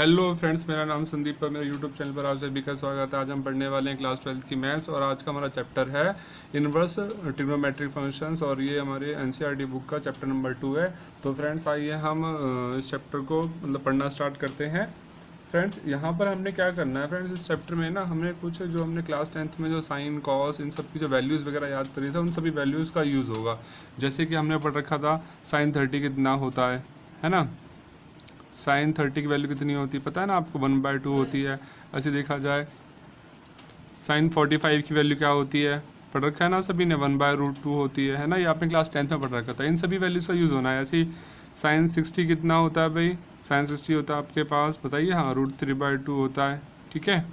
Hello friends, मेरा नाम संदीप है। मेरे यूट्यूब चैनल पर आप सभी का स्वागत है। आज हम पढ़ने वाले हैं क्लास 12 की मैथ्स और आज का हमारा चैप्टर है इनवर्स ट्रिग्नोमेट्रिक फंक्शंस और ये हमारे एनसीईआरटी बुक का चैप्टर नंबर 2 है। तो फ्रेंड्स आइए हम इस चैप्टर को पढ़ना स्टार्ट करते हैं। फ्रेंड्स यहाँ पर हमने क्या करना है, फ्रेंड्स इस चैप्टर में ना हमने कुछ जो हमने क्लास 10th में जो साइन कॉस इन सब की जो वैल्यूज़ वगैरह याद करी था उन सभी वैल्यूज़ का यूज़ होगा। जैसे कि हमने पढ़ रखा था साइन 30 कितना होता है ना। साइन 30 की वैल्यू कितनी होती है पता है ना आपको, 1/2 होती है। ऐसे देखा जाए साइन 45 की वैल्यू क्या होती है, पढ़ रखा है ना सभी ने, 1/√2 होती है ना। ये आपने क्लास 10th में पढ़ रखा था। इन सभी वैल्यूज़ का यूज़ होना है। ऐसे ही साइन 60 कितना होता है भाई, साइन 60 होता है आपके पास बताइए, हाँ √3/2 होता है, ठीक है।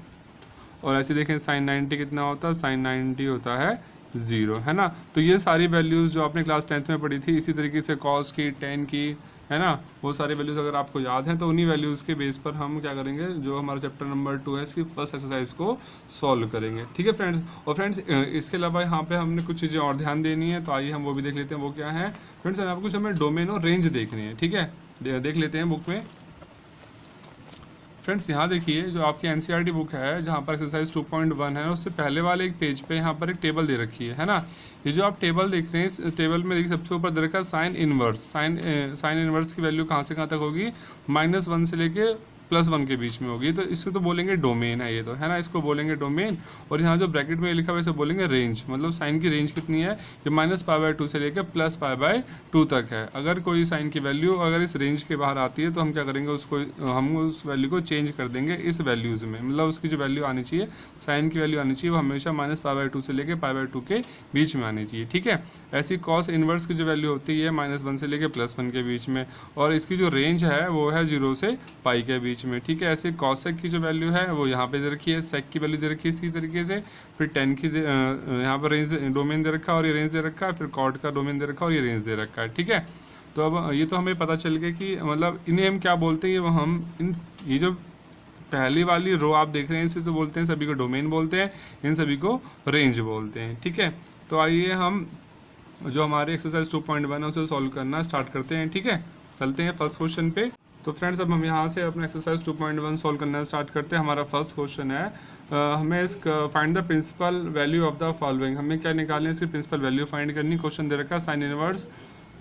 और ऐसे देखें साइन 90 कितना होता है, साइन 90 होता है 0, है ना। तो ये सारी वैल्यूज़ जो आपने क्लास 10th में पढ़ी थी, इसी तरीके से कॉस की, टेन की, है ना, वो सारी वैल्यूज़ अगर आपको याद हैं तो उन्हीं वैल्यूज़ के बेस पर हम क्या करेंगे, जो हमारा चैप्टर नंबर 2 है इसकी फर्स्ट एक्सरसाइज को सॉल्व करेंगे, ठीक है फ्रेंड्स। और फ्रेंड्स इसके अलावा यहाँ पे हमने कुछ चीज़ें और ध्यान देनी है, तो आइए हम वो भी देख लेते हैं। वो क्या है फ्रेंड्स, यहाँ पर कुछ हमें डोमेन और रेंज देखनी है, ठीक है। देख लेते हैं बुक में। फ्रेंड्स यहाँ देखिए जो आपकी एनसीईआरटी बुक है, जहाँ पर एक्सरसाइज 2.1 है, उससे पहले वाले एक पेज पे यहाँ पर एक टेबल दे रखी है ना। ये जो आप टेबल देख रहे हैं, इस टेबल में देखिए सबसे ऊपर दे रखा है साइन इनवर्स। साइन इनवर्स की वैल्यू कहाँ से कहाँ तक होगी, -1 से लेके +1 के बीच में होगी। तो इसको तो बोलेंगे डोमेन है ये तो, है ना, इसको बोलेंगे डोमेन। और यहाँ जो ब्रैकेट में लिखा हुआ है इसे बोलेंगे रेंज। मतलब साइन की रेंज कितनी है, ये -π/2 से लेकर +π/2 तक है। अगर कोई साइन की वैल्यू अगर इस रेंज के बाहर आती है तो हम क्या करेंगे, उसको हम उस वैल्यू को चेंज कर देंगे इस वैल्यूज़ में। मतलब उसकी जो वैल्यू आनी चाहिए, साइन की वैल्यू आनी चाहिए, वो हमेशा -π/2 से लेकर π/2 के बीच में आनी चाहिए, ठीक है। ऐसी कॉस इनवर्स की जो वैल्यू होती है -1 से लेकर +1 के बीच में, और इसकी जो रेंज है वो है 0 से π के बीच में, ठीक है। ऐसे कॉसेक की जो वैल्यू है वो यहाँ पे दे रखी है, सेक की वैल्यू दे रखी है इसी तरीके से। फिर टेन की यहाँ पर रेंज डोमेन दे रखा है और ये रेंज दे रखा है। फिर कॉट का डोमेन दे रखा है और ये रेंज दे रखा है, ठीक है। तो अब ये तो हमें पता चल गया कि मतलब इन्हें हम क्या बोलते हैं, वो हम ये जो पहली वाली रो आप देख रहे हैं इसे तो बोलते हैं, सभी को डोमेन बोलते हैं, इन सभी को रेंज बोलते हैं, ठीक है। तो आइए हम जो हमारे एक्सरसाइज 2.1 है उसे सॉल्व करना स्टार्ट करते हैं, ठीक है। चलते हैं फर्स्ट क्वेश्चन पे। तो फ्रेंड्स अब हम यहाँ से अपना एक्सरसाइज 2.1 सॉल्व करना स्टार्ट करते हैं। हमारा फर्स्ट क्वेश्चन है हमें इस find the principal value of the following. हमें क्या निकालना है, इसकी प्रिंसिपल वैल्यू फाइंड करनी। क्वेश्चन दे रखा है साइन इनवर्स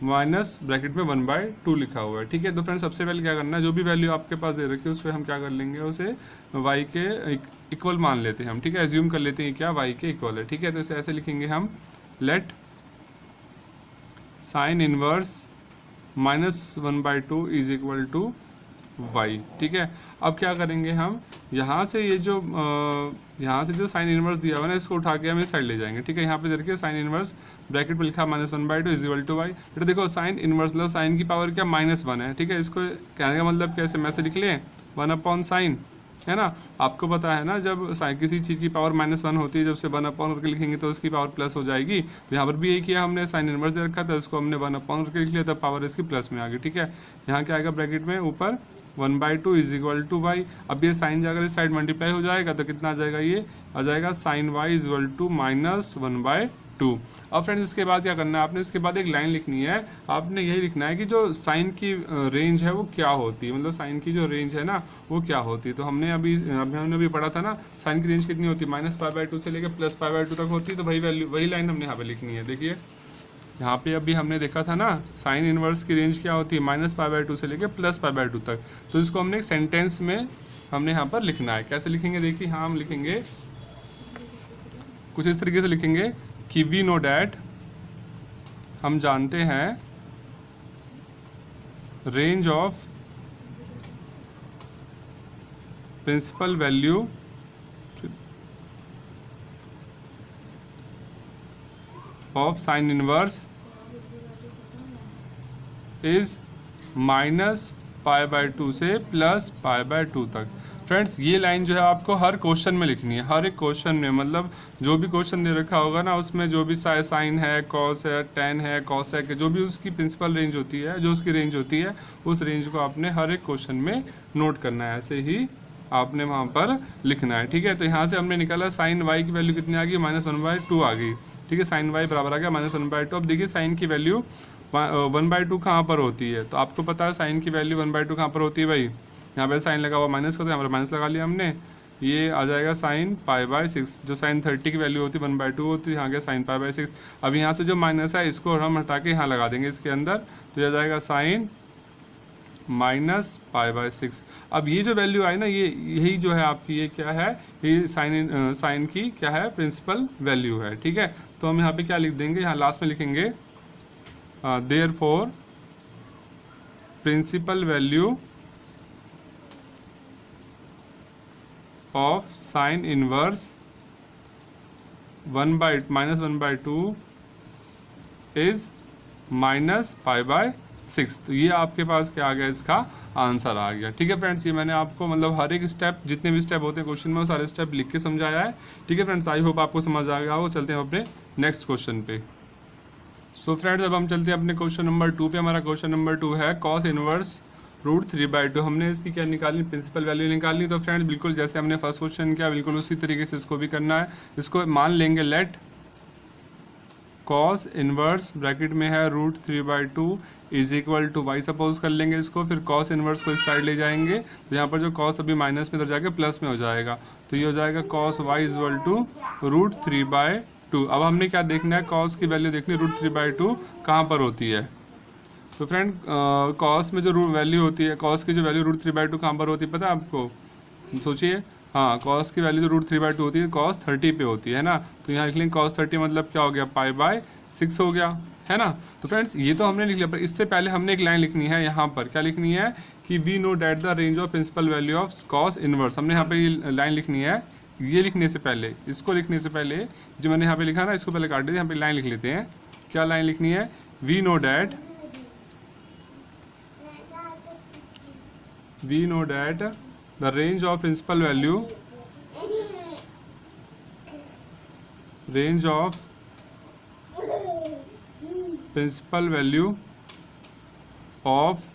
माइनस ब्रैकेट में 1/2 लिखा हुआ है, ठीक है। तो फ्रेंड्स सबसे पहले क्या करना है, जो भी वैल्यू आपके पास दे रखी है उस पर हम क्या कर लेंगे, उसे y के इक्वल मान लेते हैं हम, ठीक है। एज्यूम कर लेते हैं क्या y के इक्वल है, ठीक है। तो इसे ऐसे लिखेंगे हम, let sine inverse -1/2 is equal to y, ठीक है। अब क्या करेंगे हम, यहाँ से ये जो साइन इनवर्स दिया हुआ है ना, इसको उठा के हम इस साइड ले जाएंगे, ठीक है। यहाँ पे देखिए साइन इनवर्स ब्रैकेट पे लिखा -1/2 इज इक्वल टू y। फिर देखो साइन इनवर्स मतलब साइन की पावर क्या, -1 है, ठीक है। इसको कहने का मतलब कैसे मैसे लिख लें, 1/sin, है ना। आपको पता है ना, जब किसी चीज़ की पावर -1 होती है, जब से 1/, करके लिखेंगे तो उसकी पावर प्लस हो जाएगी। तो यहाँ पर भी यही किया हमने, साइन इनवर्स दे रखा था, इसको हमने 1/, करके लिख लिया, तब पावर इसकी प्लस में आ गई, ठीक है। यहाँ क्या आएगा ब्रैकेट में ऊपर 1/2 इज इक्वल टू y। अब ये साइन अगर इस साइड मल्टीप्लाई हो जाएगा तो कितना आ जाएगा, ये आ जाएगा sine y is equal to -1/2। अब फ्रेंड्स इसके बाद क्या करना है, आपने इसके बाद एक लाइन लिखनी है। आपने यही लिखना है कि जो साइन की रेंज है वो क्या होती है, मतलब साइन की जो रेंज है ना वो क्या होती है। तो हमने अभी पढ़ा था ना, साइन की रेंज कितनी होती है, -π/2 से लेकर +π/2 तक होती है। तो वही लाइन हमने यहाँ पे लिखनी है। देखिए यहाँ पे अभी हमने देखा था ना, साइन इनवर्स की रेंज क्या होती है, -π/2 से लेकर +π/2 तक। तो इसको हमने एक सेंटेंस में हमने यहाँ पर लिखना है। कैसे लिखेंगे, देखिए हाँ हम लिखेंगे कुछ इस तरीके से लिखेंगे कि वी नो डैट, हम जानते हैं, range of principal value of sine inverse is -π/2 से +π/2 तक। फ्रेंड्स ये लाइन जो है आपको हर क्वेश्चन में लिखनी है, हर एक क्वेश्चन में। मतलब जो भी क्वेश्चन दे रखा होगा ना, उसमें जो भी साइन है, कॉस है, टेन है, कॉसेक है, जो भी उसकी प्रिंसिपल रेंज होती है, जो उसकी रेंज होती है, उस रेंज को आपने हर एक क्वेश्चन में नोट करना है। ऐसे ही आपने वहाँ पर लिखना है, ठीक है। तो यहाँ से हमने निकाला साइन y की वैल्यू कितनी आ गई, -1/2 आ गई, ठीक है। साइन y बराबर आ गया -1/2। अब देखिए साइन की वैल्यू 1/2 कहाँ पर होती है, तो आपको पता है साइन की वैल्यू 1/2 कहाँ पर होती है भाई, यहाँ पे साइन लगा हुआ माइनस का, तो यहाँ पर माइनस लगा लिया हमने। ये आ जाएगा साइन पाई बाय 6, जो साइन 30 की वैल्यू होती है 1/2 होती है, यहाँ गया साइन पाई बाय 6। अब यहाँ से जो माइनस है इसको हम हटा के यहाँ लगा देंगे इसके अंदर, तो यह जाएगा साइन माइनस पाई बाय 6। अब ये जो वैल्यू आई ना, ये यही जो है आपकी, ये क्या है, ये साइन की क्या है, प्रिंसिपल वैल्यू है। ठीक है, तो हम यहाँ पे क्या लिख देंगे, यहाँ लास्ट में लिखेंगे therefore principal value of sine inverse -1/2 is minus pi by 6। तो ये आपके पास क्या आ गया, इसका आंसर आ गया। ठीक है फ्रेंड्स, ये मैंने आपको मतलब हर एक स्टेप, जितने भी स्टेप होते हैं क्वेश्चन में, वो सारे स्टेप लिख के समझाया है। ठीक है फ्रेंड्स, आई होप आपको समझ आ गया हो। चलते हैं अपने नेक्स्ट क्वेश्चन पे। सो फ्रेंड्स, अब हम चलते हैं अपने क्वेश्चन नंबर 2 पे। हमारा क्वेश्चन नंबर 2 है कॉस इनवर्स √3/2। हमने इसकी क्या निकालनी, प्रिंसिपल वैल्यू निकालनी। तो फ्रेंड्स बिल्कुल जैसे हमने फर्स्ट क्वेश्चन किया, बिल्कुल उसी तरीके से इसको भी करना है। इसको मान लेंगे लेट कॉस इनवर्स ब्रैकेट में है √3/2 is equal to y, suppose कर लेंगे इसको। फिर कॉस इनवर्स को इस साइड ले जाएंगे, तो यहाँ पर जो कॉस अभी माइनस में, इधर जाके प्लस में हो जाएगा। तो ये हो जाएगा cos y is equal to √3/2। अब हमने क्या देखना है, कॉस की वैल्यू देखनी है, √3/2 कहाँ पर होती है। तो फ्रेंड कॉस में जो वैल्यू होती है, कॉस की जो वैल्यू √3/2 कहाँ पर होती है पता है आपको, सोचिए। हाँ, कॉस की वैल्यू जो √3/2 होती है, कॉस 30 पे होती है ना। तो यहाँ लिख लेंगे कॉस 30 मतलब क्या हो गया, पाई बाय 6 हो गया, है ना। तो फ्रेंड्स ये तो हमने लिख लिया, पर इससे पहले हमने एक लाइन लिखनी है यहाँ पर। क्या लिखनी है कि we know that the range of principal value of cos inverse. हमने यहाँ पे ये लाइन लिखनी है। ये लिखने से पहले, इसको लिखने से पहले जो मैंने यहाँ पे लिखा ना, इसको पहले काट दीजिए। यहाँ पे लाइन लिख लेते हैं। क्या लाइन लिखनी है, we know that the range of principal value of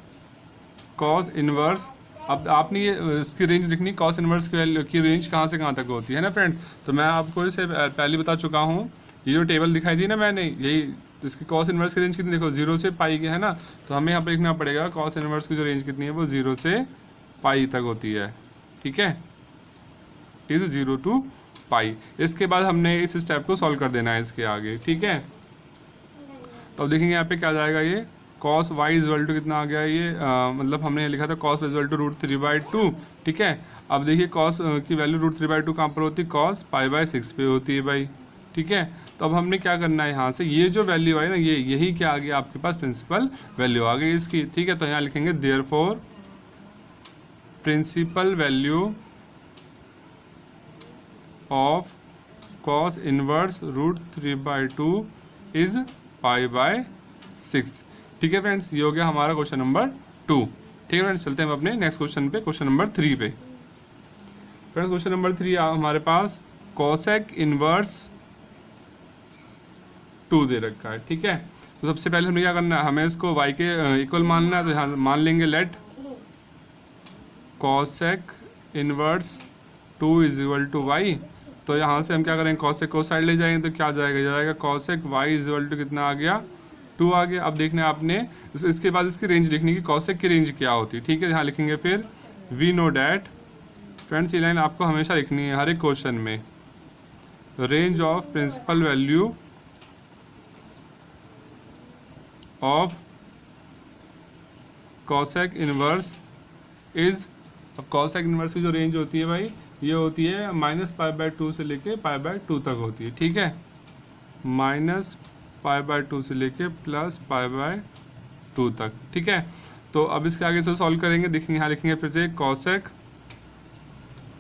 cos inverse. अब आपने ये इसकी रेंज लिखनी, कॉस इनवर्स की वैल्यू की रेंज कहाँ से कहाँ तक होती है ना फ्रेंड। तो मैं आपको इसे पहले बता चुका हूँ। ये जो टेबल दिखाई दी ना मैंने, यही तो इसकी कॉस इनवर्स की रेंज कितनी, देखो 0 से पाई की है ना। तो हमें यहाँ पर लिखना पड़ेगा कॉस इनवर्स की जो रेंज कितनी है, वो 0 से पाई तक होती है। ठीक है, इज 0 to पाई। इसके बाद हमने इस स्टेप को सॉल्व कर देना है इसके आगे। ठीक है, तो अब देखेंगे यहाँ पे क्या जाएगा, ये cos y is equal to कितना आ गया, ये मतलब हमने लिखा था कॉस इज इक्वल टू √3/2। ठीक है, अब देखिए कॉस की वैल्यू √3/2 कहाँ पर होती है, कॉस पाई बाय 6 पे होती है भाई। ठीक है, तो अब हमने क्या करना है, यहाँ से ये जो वैल्यू आई ना, यही क्या आ गया आपके पास, प्रिंसिपल वैल्यू आ गई इसकी। ठीक है, तो यहाँ लिखेंगे therefore principal value of cos inverse √3/2 is pi by 6। ठीक है फ्रेंड्स, ये हो गया हमारा क्वेश्चन नंबर 2। ठीक है फ्रेंड्स, चलते हैं हम अपने नेक्स्ट क्वेश्चन पे, क्वेश्चन नंबर 3 पे। फ्रेंड्स क्वेश्चन नंबर 3 हमारे पास कॉसेक इनवर्स 2 दे रखा है। ठीक है, तो सबसे पहले हमें क्या करना है, हमें इसको y के इक्वल मानना है। तो यहाँ मान लेंगे let cosec inverse 2 is equal to y। तो यहाँ से हम क्या करेंगे, कॉसेक को साइड ले जाएंगे, तो क्या जाएगा cosec y is equal to कितना आ गया, 2 आ गया। अब देखना है आपने, इसके बाद इसकी रेंज लिखनी, की कॉसेक की रेंज क्या होती है। ठीक है, यहाँ लिखेंगे फिर वी नो डैट। फ्रेंड्स ये लाइन आपको हमेशा लिखनी है हर एक क्वेश्चन में, range of principal value of cosec inverse is. अब कॉसेक इनवर्स की जो रेंज होती है भाई, ये होती है -π/2 से लेके π/2 तक होती है। ठीक है, -π/2 से लेके +π/2 तक। ठीक है, तो अब इसके आगे से सॉल्व करेंगे, देखेंगे यहाँ लिखेंगे फिर से cosec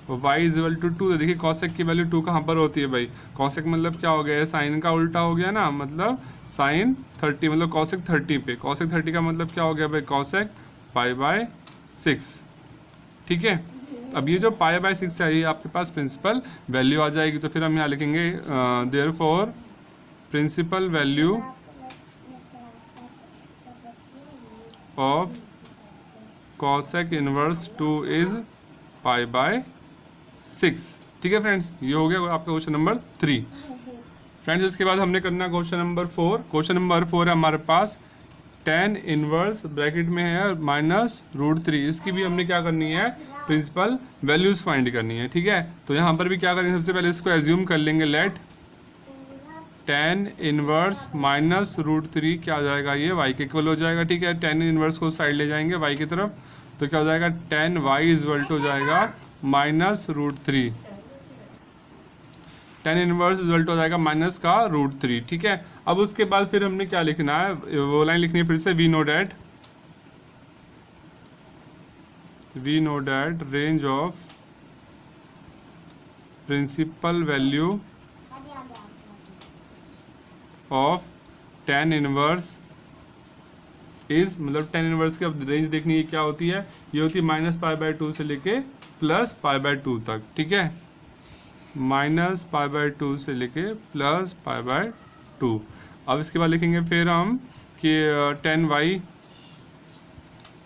y is equal to 2। देखिए कॉसेक की वैल्यू 2 कहाँ पर होती है भाई, कॉसेक मतलब क्या हो गया, साइन का उल्टा हो गया ना, मतलब साइन 30 मतलब कॉसेक 30 पे। कॉसेक 30 का मतलब क्या हो गया भाई, कॉसेक π/6। ठीक है, अब ये जो π/6 है, ये आपके पास प्रिंसिपल वैल्यू आ जाएगी। तो फिर हम यहाँ लिखेंगे therefore principal value of cosec inverse 2 is π/6। ठीक है फ्रेंड्स, ये हो गया आपका क्वेश्चन नंबर 3। फ्रेंड्स इसके बाद हमने करना क्वेश्चन नंबर 4। क्वेश्चन नंबर 4 है हमारे पास टेन इनवर्स ब्रैकेट में है -√3, इसकी भी हमने क्या करनी है, प्रिंसिपल वैल्यूज फाइंड करनी है। ठीक है, तो यहाँ पर भी क्या करेंगे, सबसे पहले इसको एज्यूम कर लेंगे, लेट टेन इनवर्स -√3 क्या आ जाएगा, ये y के इक्वल हो जाएगा। ठीक है, टेन इनवर्स को साइड ले जाएंगे y की तरफ, तो क्या हो जाएगा, टेन वाई इजवल टू हो जाएगा -√3, टेन इनवर्स इजवल टू हो जाएगा -√3। ठीक है, अब उसके बाद फिर हमने क्या लिखना है, वो लाइन लिखनी है फिर से, we know that range of principal value of tan inverse is, मतलब टेन इनवर्स की अब रेंज देखनी है क्या होती है, ये होती है -π/2 से लेके +π/2 तक। ठीक है, -π/2 से लेके +π/2। अब इसके बाद लिखेंगे फिर हम कि टेन वाई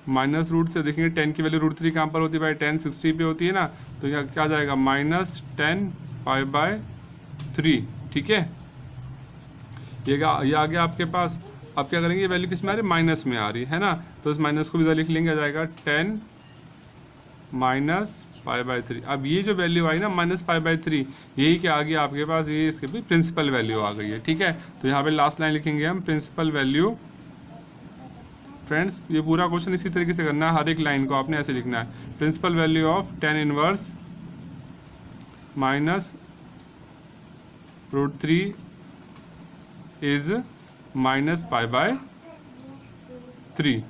माइनस रूट से देखेंगे, टेन की वैल्यू √3 कहाँ पर होती है भाई, 10 60 पे होती है ना, तो यहाँ क्या जाएगा -10π/3। ठीक है, ये आ गया आपके पास। अब क्या करेंगे, ये वैल्यू किस में आ रही है, माइनस में आ रही है ना, तो इस माइनस को भी इधर लिख लेंगे, आ जाएगा 10 -π/3। अब ये जो वैल्यू आई ना -π/3, यही क्या आ गया आपके पास, ये इसके भी प्रिंसिपल वैल्यू आ गई है। ठीक है, तो यहाँ पे लास्ट लाइन लिखेंगे हम, प्रिंसिपल वैल्यू। फ्रेंड्स ये पूरा क्वेश्चन इसी तरीके से करना है, हर एक लाइन को आपने ऐसे लिखना है, principal value of tan inverse -√3 is -π/3।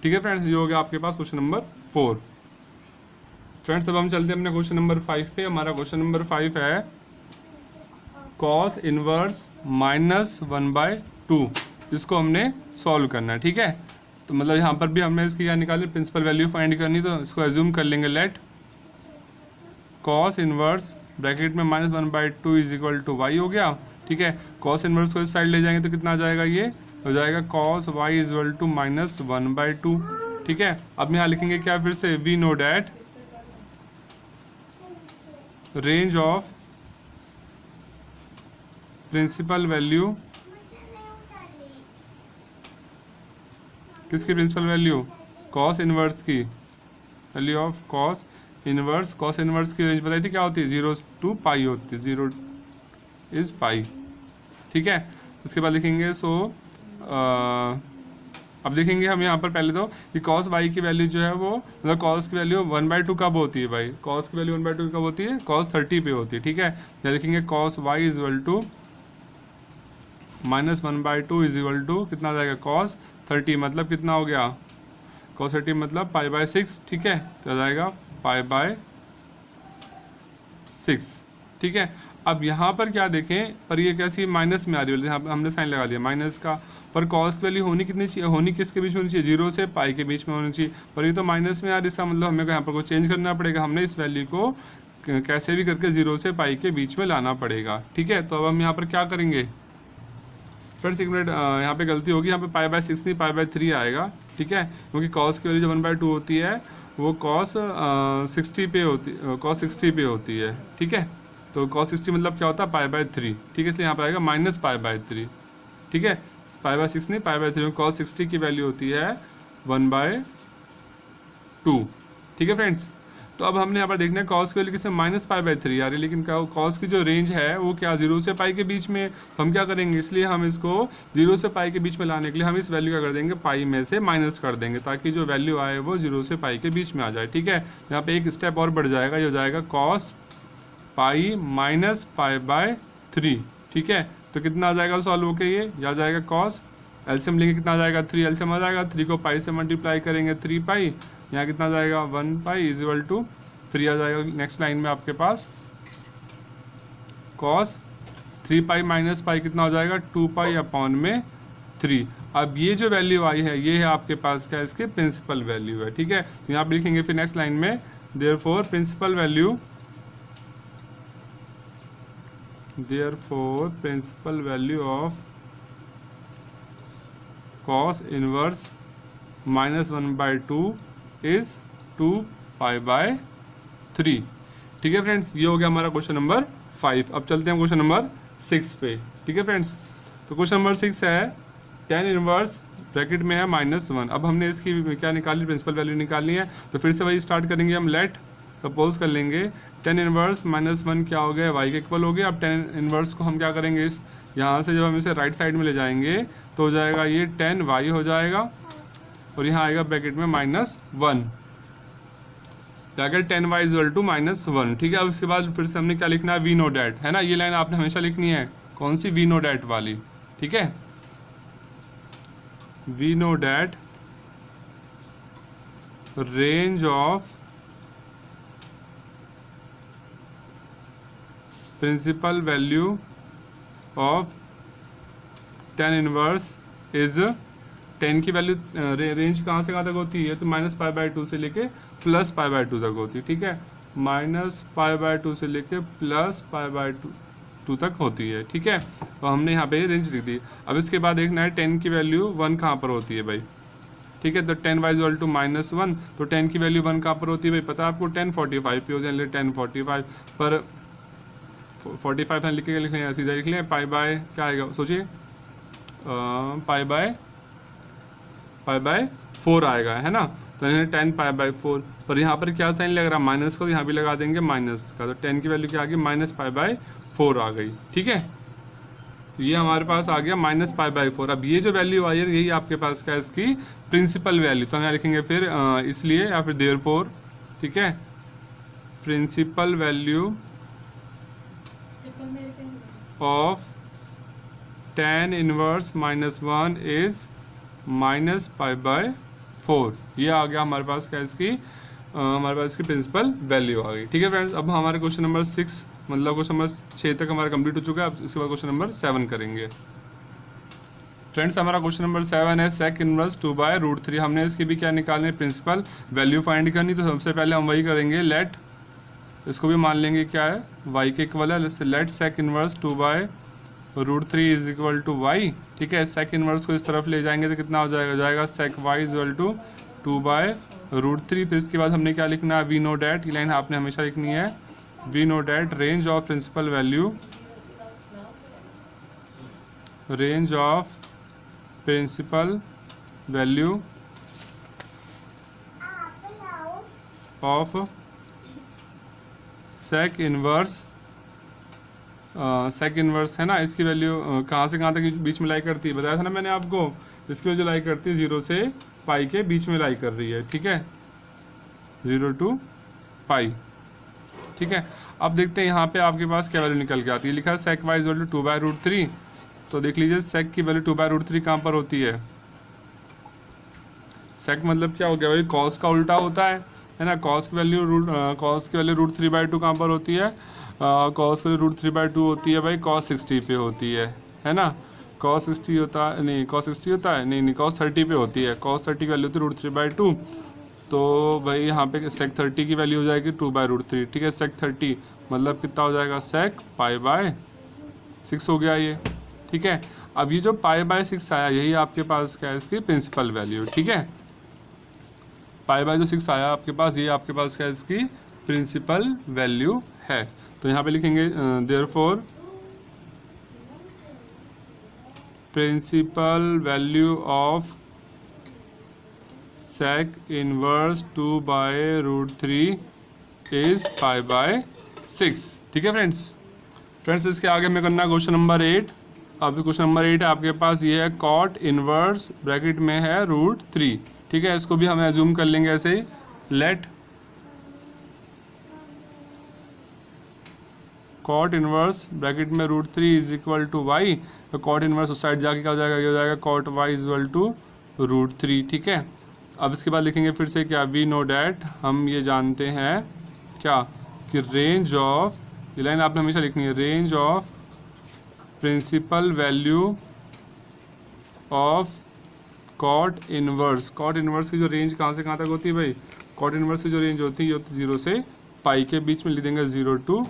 ठीक है फ्रेंड्स, ये हो गया आपके पास क्वेश्चन नंबर 4। फ्रेंड्स अब हम चलते हैं अपने क्वेश्चन नंबर 5 पे। हमारा क्वेश्चन नंबर 5 है cos इनवर्स -1/2, इसको हमने सॉल्व करना है। ठीक है, तो मतलब यहाँ पर भी हमने इसकी क्या निकाली, प्रिंसिपल वैल्यू फाइंड करनी, तो इसको एज्यूम कर लेंगे, लेट cos इनवर्स ब्रैकेट में -1/2 इज इक्वल टू y हो गया। ठीक है, cos इनवर्स को इस साइड ले जाएंगे तो कितना आ जाएगा, ये हो जाएगा cos y is equal to -1/2। ठीक है, अब यहाँ लिखेंगे क्या फिर से, we know that range of principal value, किसकी प्रिंसिपल वैल्यू, cos इनवर्स की value of cos inverse. cos inverse की रेंज बताई थी क्या होती है, 0 to π होती है, 0 इज π। ठीक है, उसके बाद लिखेंगे अब लिखेंगे हम यहाँ पर पहले तो कि cos y की वैल्यू जो है वो, मतलब cos की वैल्यू 1/2 कब होती है भाई, cos की वैल्यू 1/2 कब होती है, cos 30 पे होती है। ठीक है, यहाँ लिखेंगे cos y is equal to -1/2 is equal to कितना आ जाएगा, cos 30 मतलब कितना हो गया, cos 30 मतलब π/6। ठीक है, तो आ जाएगा π/6। ठीक है, अब यहाँ पर क्या देखें, पर ये कैसी माइनस में आ रही है, यहाँ हमने साइन लगा लिया माइनस का, पर cos की वैल्यू होनी कितनी चाहिए, होनी किसके बीच में होनी चाहिए, 0 से π के बीच में होनी चाहिए, पर ये तो माइनस में आ रही है, इसका मतलब हमें यहाँ पर को चेंज करना पड़ेगा, हमने इस वैल्यू को कैसे भी करके 0 से π के बीच में लाना पड़ेगा। ठीक है, तो अब हम यहाँ पर क्या करेंगे, फ्रेंड्स एक मिनट, यहाँ पे गलती होगी, यहाँ पे π/6 नहीं π/3 आएगा। ठीक है, क्योंकि cos की वैल्यू जो 1/2 होती है वो cos 60 पे होती है। ठीक है, तो cos 60 मतलब क्या होता है, π/3। ठीक है, इसलिए यहाँ पर आएगा -π/3। ठीक है, π/6 नहीं π/3, cos 60 की वैल्यू होती है 1/2। ठीक है फ्रेंड्स, तो अब हमने यहाँ पर देखना है cos की वैल्यू किसमें -π/3 आ रही है, लेकिन cos की जो रेंज है वो क्या 0 से π के बीच में, तो हम क्या करेंगे, इसलिए हम इसको 0 से π के बीच में लाने के लिए हम इस वैल्यू क्या कर देंगे, π में से माइनस कर देंगे, ताकि जो वैल्यू आए वो 0 से π के बीच में आ जाए। ठीक है, यहाँ पे एक स्टेप और बढ़ जाएगा, ये हो जाएगा cos π -π/3। ठीक है, तो कितना आ जाएगा सॉल्व होके, ये आ जाएगा cos, एलसीएम लेंगे कितना आ जाएगा, 3 एलसीएम आ जाएगा, 3 को π से मल्टीप्लाई करेंगे 3π, यहाँ कितना आ जाएगा 1π इज इक्वल टू, फिर आ जाएगा नेक्स्ट लाइन में आपके पास cos 3π - π कितना हो जाएगा 2π/3। अब ये जो वैल्यू आई है ये है आपके पास क्या, इसकी प्रिंसिपल वैल्यू है। ठीक है, तो यहाँ पे लिखेंगे फिर नेक्स्ट लाइन में, therefore principal value of cos inverse -1/2 is 2π/3। ठीक है फ्रेंड्स, ये हो गया हमारा क्वेश्चन नंबर 5। अब चलते हैं क्वेश्चन नंबर 6 पे। ठीक है फ्रेंड्स, तो क्वेश्चन नंबर 6 है tan इनवर्स ब्रैकेट में है -1। अब हमने इसकी क्या निकाली, प्रिंसिपल वैल्यू निकालनी है। तो फिर से वही स्टार्ट करेंगे हम। लेट सपोज कर लेंगे tan इनवर्स -1 क्या हो गया, y के इक्वल हो गया। अब tan इनवर्स को हम क्या करेंगे, इस यहाँ से जब हम इसे राइट साइड में ले जाएंगे तो हो जाएगा ये tan y हो जाएगा, और यहाँ आएगा ब्रैकेट में -1, tan y इक्वल टू -1। ठीक है, अब इसके बाद फिर से हमने क्या लिखना है, वी नो डैट, है ना। ये लाइन आपने हमेशा लिखनी है, कौन सी, वी नो डैट वाली। ठीक है, we know that range of principal value of tan inverse is, tan की वैल्यू रेंज कहाँ से कहाँ तक होती है, तो -π/2 से लेके +π/2 तक होती है। ठीक है, -π/2 से लेके +π/2 तक होती है। ठीक है, तो हमने यहाँ पे रेंज लिख दी। अब इसके बाद देखना है tan की वैल्यू 1 कहाँ पर होती है भाई। ठीक है, तो tan y इक्वल टू -1, तो tan की वैल्यू 1 कहाँ पर होती है भाई, पता है आपको, tan 45 पे हो जाए, tan 45 पर 45 लिख के लिख लें, सीधा लिख लें, π/, क्या आएगा सोचिए, π/4 आएगा, है ना। तो tan π/4, पर यहाँ पर क्या साइन लग रहा है, माइनस का, तो यहाँ भी लगा देंगे माइनस का, तो tan की वैल्यू क्या आ गई, -π/4 आ गई। ठीक है, तो ये हमारे पास आ गया -π/4। अब ये जो वैल्यू आई है यही आपके पास क्या है, इसकी प्रिंसिपल वैल्यू। तो हम यहाँ लिखेंगे फिर इसलिए, या फिर देयरफॉर। ठीक है, principal value of tan inverse -1 is -π/4। ये आ गया हमारे पास क्या, इसकी हमारे पास इसकी प्रिंसिपल वैल्यू आ गई। ठीक है फ्रेंड्स, अब हमारे क्वेश्चन नंबर 6 मतलब क्वेश्चन नंबर 6 तक हमारा कंप्लीट हो चुका है। अब इसके बाद क्वेश्चन नंबर 7 करेंगे। फ्रेंड्स, हमारा क्वेश्चन नंबर 7 है sec इनवर्स 2/√3। हमने इसकी भी क्या निकालनी है, प्रिंसिपल वैल्यू फाइंड करनी। तो सबसे पहले हम वही करेंगे, लेट, इसको भी मान लेंगे क्या है, y के इक्वल है, let sec inverse 2/√3 is equal to y। ठीक है, sec इनवर्स को इस तरफ ले जाएंगे तो कितना हो जाएगा, sec y is equal to 2/√3। फिर इसके बाद हमने क्या लिखना है, वी नो डैट, ये लाइन आपने हमेशा लिखनी है, we know that range of principal value, range of principal value of sec inverse, sec inverse है ना, इसकी वैल्यू कहाँ से कहाँ तक बीच में लाई करती है, बताया था ना मैंने आपको, इसकी वैल्यू लाई करती है 0 से पाई के बीच में लाई कर रही है। ठीक है, 0 to पाई। ठीक है, अब देखते हैं यहाँ पे आपके पास क्या वैल्यू निकल के आती है। लिखा है sec y इक्वल टू 2/√3। तो देख लीजिए sec की वैल्यू 2/√3 कहाँ पर होती है, sec मतलब क्या हो गया भाई, cos का उल्टा होता है ना। cos की वैल्यू √3/2 कहाँ पर होती है, cos की वैल्यू √3/2 होती है भाई, cos 60 पे होती है ना। cos 60 होता है, नहीं cos 60 होता है, नहीं cos 30 पे होती है। cos 30 की वैल्यू होती है √3/2, तो भाई यहाँ पे sec 30 की वैल्यू हो जाएगी 2/√3। ठीक है, sec 30 मतलब कितना हो जाएगा, sec π/6 हो गया ये। ठीक है, अब ये जो π/6 आया यही आपके पास क्या है, इसकी प्रिंसिपल वैल्यू। ठीक है, π/6 आया आपके पास, ये आपके पास क्या है, इसकी प्रिंसिपल वैल्यू है। तो यहाँ पे लिखेंगे therefore principal value of sec inverse 2/√3 is π/6। ठीक है फ्रेंड्स, इसके आगे में करना क्वेश्चन नंबर 8। अब क्वेश्चन नंबर 8 है आपके पास, ये है cot इनवर्स ब्रैकेट में है √3। ठीक है, इसको भी हम एज्यूम कर लेंगे ऐसे ही, लेट cot इनवर्स ब्रैकेट में √3 इज इक्वल टू y। तो cot इनवर्स उस साइड जाके क्या हो जाएगा, ये हो जाएगा cot y is equal to √3। ठीक है, अब इसके बाद लिखेंगे फिर से क्या, वी नो डैट, हम ये जानते हैं क्या, कि रेंज ऑफ, ये लाइन आपने हमेशा लिखनी है, range of principal value of cot inverse. cot inverse की जो रेंज कहाँ से कहाँ तक होती है भाई, cot इनवर्स की जो रेंज होती है ये होती है 0 से पाई के बीच में, लिख देंगे 0 to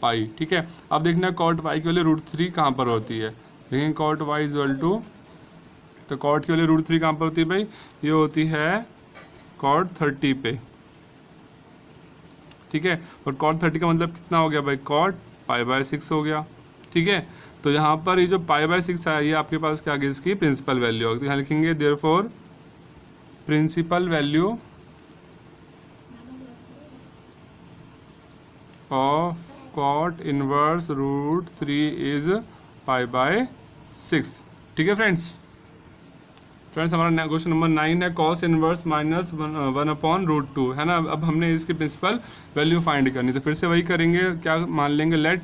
पाई। ठीक है, अब देखना cot y की वैल्यू √3 कहाँ पर होती है, लेकिन cot y is equal to, तो cot की वैल्यू √3 कहाँ पर होती है भाई, ये होती है cot 30 पे। ठीक है, और cot 30 का मतलब कितना हो गया भाई, cot π/6 हो गया। ठीक ठीक है। तो यहाँ पर ये जो π/6 है ये आपके पास क्या आ गई, इसकी प्रिंसिपल वैल्यू होगी। तो यहाँ लिखेंगे therefore principal value of cot inverse root 3 is π/6। ठीक है फ्रेंड्स। हमारा क्वेश्चन नंबर 9 है cos इनवर्स माइनस 1/√2 है ना। अब हमने इसकी प्रिंसिपल वैल्यू फाइंड करनी, तो फिर से वही करेंगे, क्या मान लेंगे, लेट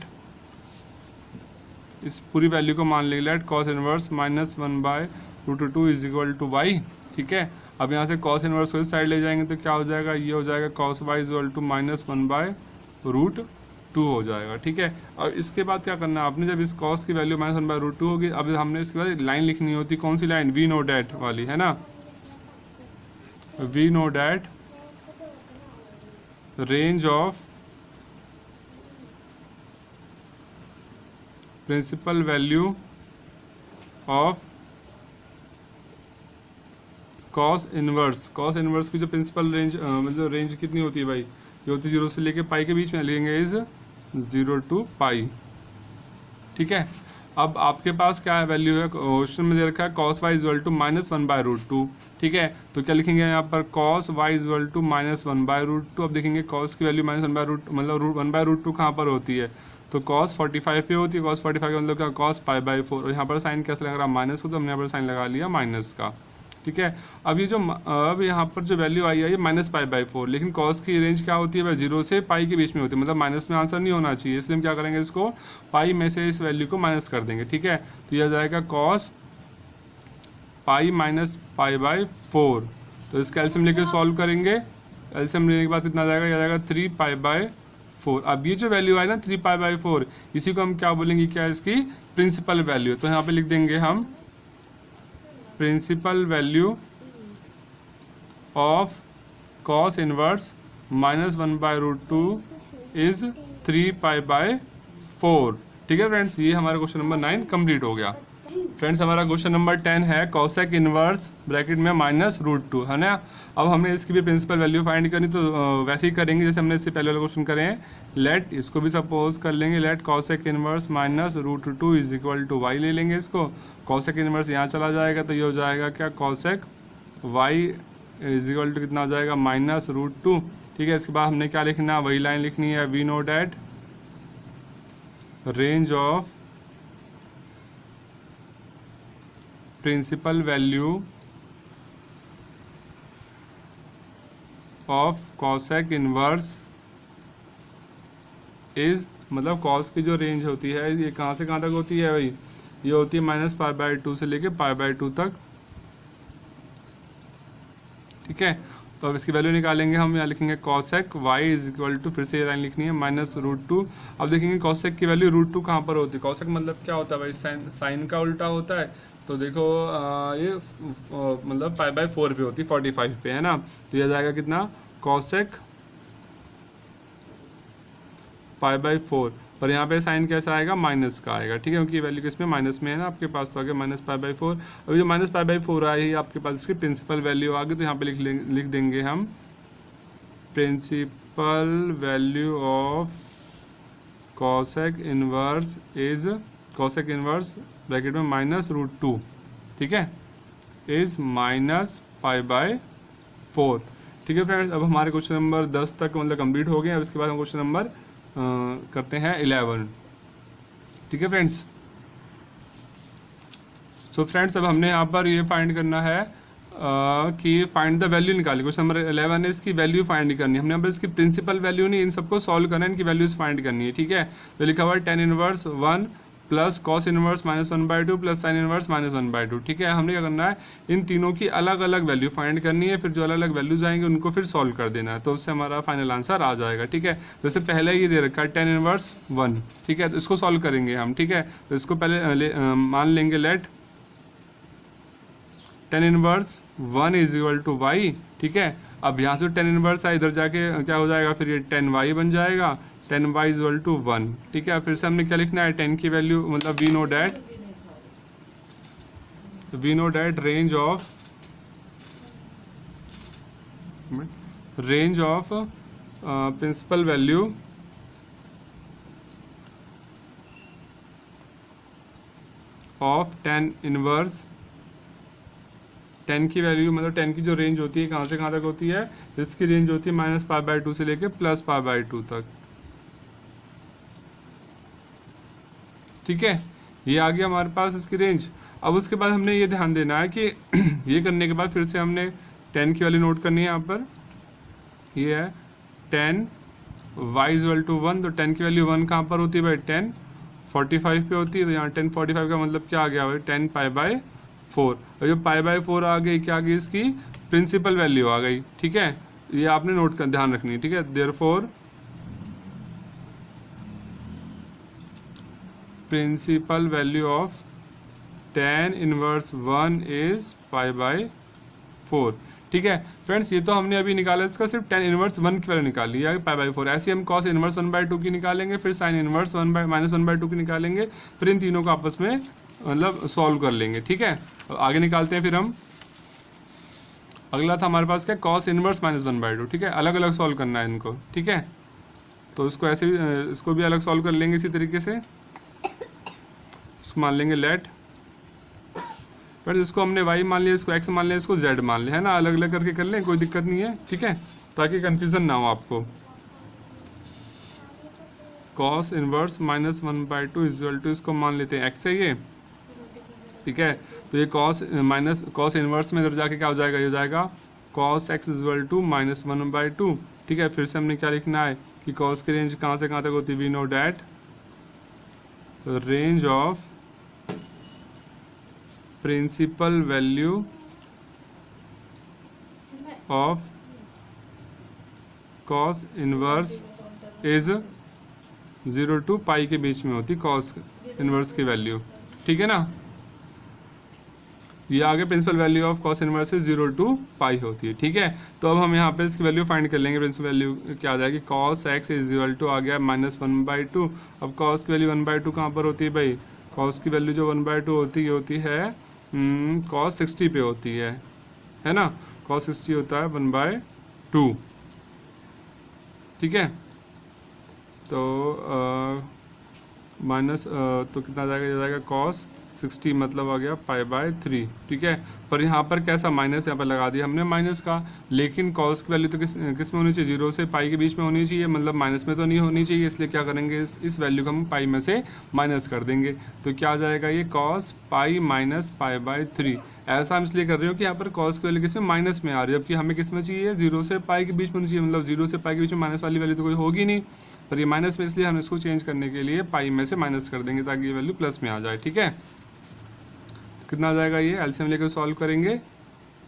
इस पूरी वैल्यू को मान लेंगे, let cos inverse minus 1/√2 is equal to y। ठीक है। अब यहाँ से cos इनवर्स को इस साइड ले जाएंगे तो क्या हो जाएगा, ये हो जाएगा cos y is equal to minus 1/√2 हो जाएगा। ठीक है। अब इसके बाद क्या करना है आपने, जब इस cos की वैल्यू माइनस 1/√2 होगी, अब हमने इसके बाद लाइन लिखनी होती, कौन सी लाइन, वी नो डैट वाली है ना। We know that range of principal value of cos inverse की जो प्रिंसिपल रेंज मतलब रेंज कितनी होती है भाई, ये होती है 0 से लेके पाई के बीच में, लेंगे इज 0 to पाई। ठीक है। अब आपके पास क्या है वैल्यू है, क्वेश्चन में दे रखा है cos y is equal to minus 1/√2। ठीक है। तो क्या लिखेंगे यहाँ पर, cos y is equal to minus 1/√2। अब देखेंगे cos की वैल्यू माइनस 1/√2 मतलब 1/√2 कहाँ पर होती है, तो cos 45 पे होती है। cos 45 का मतलब क्या, cos π/4। और यहाँ पर साइन कैसे लग रहा है, माइनस को, तो हमने यहाँ पर साइन लगा लिया माइनस का। ठीक है। अब ये जो अब यहाँ पर जो वैल्यू आई है ये माइनस π/4, लेकिन cos की रेंज क्या होती है भाई, 0 से पाई के बीच में होती है, मतलब माइनस में आंसर नहीं होना चाहिए, इसलिए हम क्या करेंगे, इसको पाई में से इस वैल्यू को माइनस कर देंगे। ठीक है। तो यह जाएगा cos पाई माइनस π/4। तो इसका एलसीएम लेके सॉल्व करेंगे, एलसीएम लेने के बाद कितना आ जाएगा, यह जाएगा 3π/4। अब ये जो वैल्यू आई ना 3π/4, इसी को हम क्या बोलेंगे, क्या इसकी प्रिंसिपल वैल्यू। तो यहाँ पे लिख देंगे हम principal value of cos inverse minus 1/√2 is 3π/4। ठीक है फ्रेंड्स, ये हमारा क्वेश्चन नंबर 9 कंप्लीट हो गया। फ्रेंड्स हमारा क्वेश्चन नंबर 10 है cosec इनवर्स ब्रैकेट में -√2 है ना। अब हमने इसकी भी प्रिंसिपल वैल्यू फाइंड करनी, तो वैसे ही करेंगे जैसे हमने इससे पहले वाला क्वेश्चन करे हैं। लेट इसको भी सपोज कर लेंगे, let cosec inverse -√2 is equal to y ले लेंगे इसको। cosec इनवर्स यहाँ चला जाएगा तो ये हो जाएगा क्या, cosec y is equal to कितना हो जाएगा, -√2। ठीक है। इसके बाद हमने क्या लिखना, वही लाइन लिखनी है, we know that range of principal value of cosec inverse is, मतलब cos की जो रेंज होती है ये कहाँ से कहाँ तक होती है भाई, ये होती है -π/2 से लेके π/2 तक। ठीक है। तो अब इसकी वैल्यू निकालेंगे हम, यहाँ लिखेंगे cosec y is equal to, फिर से ये लाइन लिखनी है, -√2। अब देखेंगे cosec की वैल्यू √2 कहाँ पर होती है, cosec मतलब क्या होता है भाई, साइन का उल्टा होता है। तो देखो ये मतलब π/4 पे होती है, 45 पे है ना। तो यह जाएगा कितना, cosec π/4, पर यहाँ पे साइन कैसा आएगा, माइनस का आएगा। ठीक है, क्योंकि वैल्यू किसमें, माइनस में है ना आपके पास, तो आगे -π/4। अभी जो -π/4 आई है आपके पास, इसकी प्रिंसिपल वैल्यू आ गई, तो यहाँ पे लिख देंगे हम principal value of cosec inverse is, cosec inverse bracket में -√2, ठीक है, इज -π/4। ठीक है फ्रेंड्स, अब हमारे क्वेश्चन नंबर 10 तक मतलब कंप्लीट हो गए। अब इसके बाद हम क्वेश्चन नंबर करते हैं 11। ठीक है फ्रेंड्स। सो फ्रेंड्स अब हमने यहाँ पर ये फाइंड करना है कि फाइंड द वैल्यू निकाली। क्वेश्चन नंबर 11 है, इसकी वैल्यू फाइंड करनी है हमने। यहाँ पर इसकी प्रिंसिपल वैल्यू नहीं, इन सबको सॉल्व करना है, इनकी वैल्यूज फाइंड करनी है। ठीक है। तो लिखा हुआ है tan inverse 1 plus cos inverse -1/2 plus sin inverse -1/2। ठीक है। हमने क्या करना है, इन तीनों की अलग अलग वैल्यू फाइंड करनी है, फिर जो अलग अलग वैल्यूज आएंगे उनको फिर सॉल्व कर देना है, तो उससे हमारा फाइनल आंसर आ जाएगा। ठीक है। जैसे पहले ये दे रखा है tan इनवर्स 1, ठीक है, तो इसको सॉल्व करेंगे हम। ठीक है। तो इसको पहले मान लेंगे, let tan inverse 1 is equal to y। ठीक है। अब यहाँ से tan इनवर्स है, इधर जाके क्या हो जाएगा, फिर ये tan y बन जाएगा, tan y is equal to 1। ठीक है। फिर से हमने क्या लिखना है, tan की वैल्यू मतलब we know that range of principal value of tan inverse, tan की वैल्यू मतलब टेन की जो रेंज होती है कहाँ से कहाँ तक होती है, इसकी रेंज होती है -π/2 से लेके +π/2 तक। ठीक है, ये आ गया हमारे पास इसकी रेंज। अब उसके बाद हमने ये ध्यान देना है कि ये करने के बाद फिर से हमने 10 की वैल्यू नोट करनी है। यहाँ पर ये है 10 y=1, तो 10 की वैल्यू 1 कहाँ पर होती है भाई, 10 45 पे होती है। तो यहाँ 10 45 का मतलब क्या आ गया भाई, 10π/4। और जो π/4 आ गई, क्या आ गई, इसकी प्रिंसिपल वैल्यू आ गई। ठीक है, ये आपने नोट कर ध्यान रखनी है। ठीक है, therefore principal value of tan inverse 1 is π/4। ठीक है फ्रेंड्स, ये तो हमने अभी निकाला इसका सिर्फ tan इनवर्स 1 की वैल्यू निकाली है π/4। ऐसे हम cos इनवर्स 1/2 की निकालेंगे, फिर sin इनवर्स -1/2 की निकालेंगे, फिर इन तीनों को आपस में मतलब सॉल्व कर लेंगे। ठीक है, आगे निकालते हैं फिर हम। अगला था हमारे पास क्या, cos इनवर्स -1/2। ठीक है, अलग अलग सॉल्व करना है इनको। ठीक है, तो इसको ऐसे भी, इसको भी अलग सॉल्व कर लेंगे इसी तरीके से। इसको मान लेंगे लेट, फिर इसको हमने y मान लिया, इसको x मान लिया, इसको z मान लिया, है ना। अलग अलग करके कर लें, कोई दिक्कत नहीं है। ठीक है, ताकि कंफ्यूजन ना हो आपको। cos इनवर्स -1/2 इक्वल टू, इसको मान लेते हैं x है ये। ठीक है, तो ये cos इनवर्स में इधर जाके क्या हो जाएगा, ये हो जाएगा cos x इक्वल टू -1/2। ठीक है, फिर से हमने क्या लिखना है कि cos की रेंज कहाँ से कहाँ तक होती है, we know that range of principal value of cos inverse is 0 to π के बीच में होती cos इनवर्स की वैल्यू। ठीक है ना, ये आगे principal value of cos inverse is 0 to π होती है। ठीक है, तो अब हम यहाँ पे इसकी वैल्यू फाइंड कर लेंगे। प्रिंसिपल वैल्यू क्या आ जाएगी, cos x is equal to आ गया -1/2। अब cos की वैल्यू 1/2 कहाँ पर होती है भाई, cos की वैल्यू जो 1/2 होती है cos 60 पे होती है ना। cos 60 होता है 1/2। ठीक है, तो माइनस तो कितना आ जाएगा, ये जाएगा cos 60 मतलब आ गया π/3। ठीक है, पर यहाँ पर कैसा माइनस यहाँ पर लगा दिया हमने माइनस का, लेकिन cos की वैल्यू तो किस में होनी चाहिए, 0 से π के बीच में होनी चाहिए, मतलब माइनस में तो नहीं होनी चाहिए। इसलिए क्या करेंगे, इस वैल्यू को हम π में से माइनस कर देंगे। तो क्या आ जाएगा, ये cos π माइनस π/3। ऐसा हम इसलिए कर रहे हो कि यहाँ पर cos की वैल्यू किस में माइनस में आ रही है, जबकि हमें किस में चाहिए, 0 से π के बीच में होनी चाहिए। मतलब 0 से π के बीच में माइनस वाली वैल्यू तो कोई होगी नहीं, पर ये माइनस में, इसलिए हम इसको चेंज करने के लिए π में से माइनस कर देंगे ताकि ये वैल्यू प्लस में आ जाए। ठीक है, कितना आ जाएगा, ये एलसीएम लेकर सॉल्व करेंगे